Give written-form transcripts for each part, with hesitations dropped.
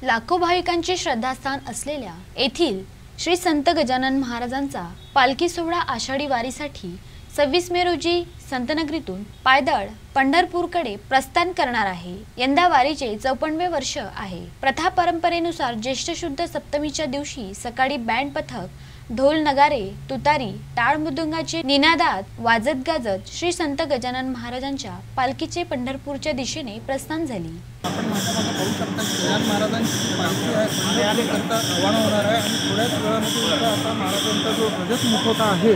लाखो भाविकांचे श्रद्धास्थान असलेल्या येथील श्री संत गजानन महाराजांचा पालखी सोहळा आषाढी वारीसाठी 26 मे रोजी संतनगरीतून पायदळ पंढरपूरकडे प्रस्थान करणार आहे। यंदा वारीचे 54वे वर्ष आहे। प्रथा परंपरेनुसार ज्येष्ठ शुद्ध सप्तमीच्या दिवशी सकाळी बँड पथक, ढोल नगारे, तुतारी, टाळ मृदुंगाचे निनादात वाजत गाजत श्री संत गजानन महाराजांच्या पालखीचे पंढरपूरच्या दिशेने प्रस्थान झाली। आपण मागे पाहू शकता गजानन महाराजांची पालखी आहे, पंढरपूरकरता रवाना होणार आहे आणि थोड्याच वेळामध्ये आता महाराजांचा जो रजत मुखवटा आहे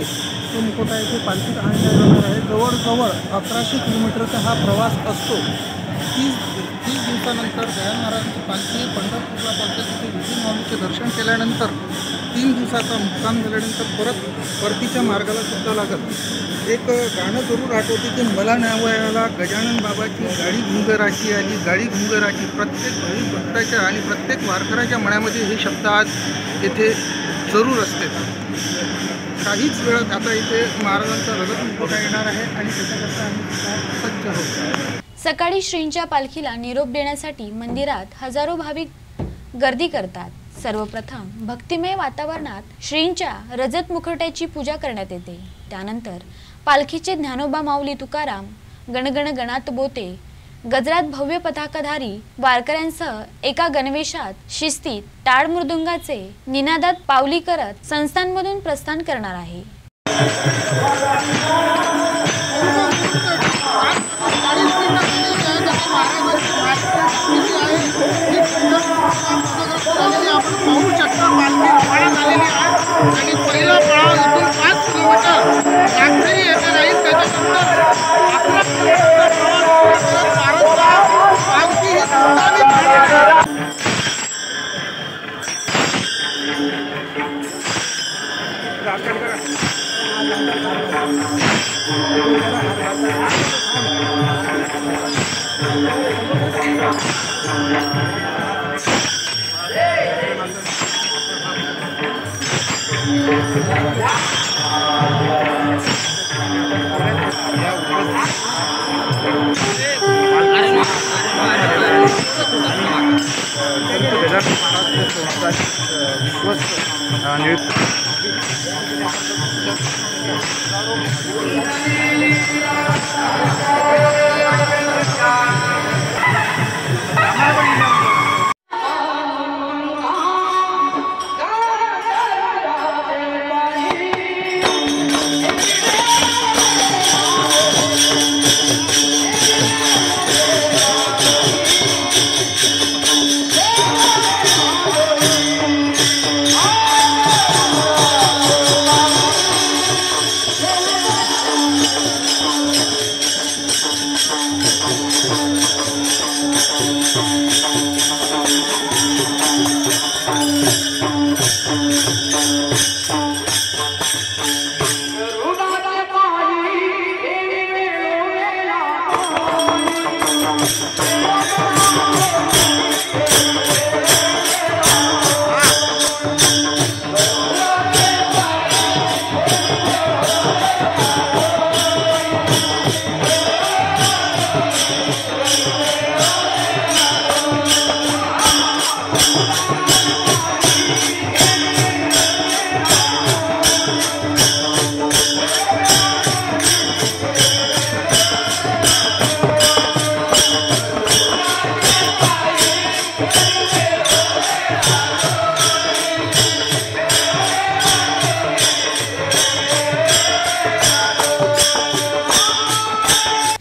तो मुखवटा इथे पालखीत आणण्यात जाणार आहे। जवळजवळ 1100 किलोमीटरचा हा प्रवास असतो। 30 दिवसानंतर गजानन महाराजांची पालखी पंढरपूरला पोहोचते। तिथे विष्णू माऊलीचे दर्शन केल्यानंतर 3 दिवसाचा मुक्काम झाल्यानंतर परत परतीच्या मार्गाला सुद्धा लागत। एक गाणं जरूर आठवते की मला न्यावयाला गजानन बाबाची गाडी घुंगराची आली, गाडी घुंगराची। प्रत्येक भाविक भक्ताच्या आणि प्रत्येक वारकऱ्याच्या मनामध्ये हे शब्द आज येथे जरूर असते। काहीच वेळात आता इथे महाराजांचा रजत मुखवटा येणार आहे आणि त्याच्याकरता आम्ही सज्ज आहोत। सकाळी श्रींच्या पालखीला निरोप देण्यासाठी मंदिरात हजारो भाविक गर्दी करतात। सर्वप्रथम भक्तिमय वातावरणात श्रींच्या रजत मुखवट्याची पूजा करण्यात येते। त्यानंतर पालखीचे ज्ञानोबा माऊली तुकाराम, गणगण गणात बोते, गजरात भव्य पताकाधारी वारकऱ्यांसह एका गणवेशात शिस्तीत टाळ मृदुंगाचे निनादात पावली करत संस्थानमधून प्रस्थान करणार आहे।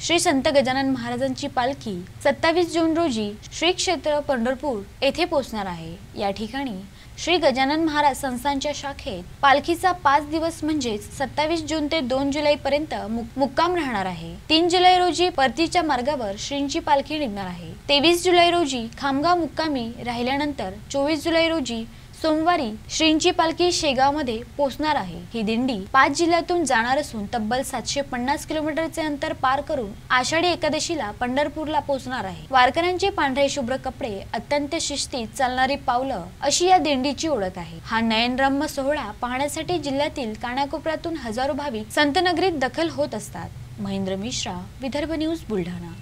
श्री संत गजानन महाराजांची पालखी 27 जून रोजी श्री क्षेत्र पंढरपूर येथे पोहोचणार आहे। या ठिकाणी श्री गजानन महाराज संस्थानच्या शाखेत पालखीचा 5 दिवस म्हणजे 27 जून ते 2 जुलै पर्यंत मुक्काम राहणार आहे। 3 जुलै रोजी परतीच्या मार्गावर श्रींची पालखी निघणार आहे। 23 जुलै रोजी खामगाव मुक्कामी राहिल्यानंतर 24 जुलै रोजी सोमवारी श्रींची पालखी शेगावमध्ये पोहोचणार आहे। ही दिंडी 5 जिल्ह्यातून जाणार असून तब्बल 750 किलोमीटरचे अंतर पार करून आषाढी एकादशीला पंढरपूरला पोहोचणार आहे। वारकऱ्यांचे पांढरे शुभ्र कपडे, अत्यंत शिस्तीत चालणारी पावलं अशी या दिंडीची ओळख आहे। हा नयनरम्य सोहळा पाहण्यासाठी जिल्ह्यातील कानाकोपऱ्यातून हजारो भाविक संतनगरीत दाखल होत असतात। महेंद्र मिश्रा, विदर्भ न्यूज, बुलढाणा।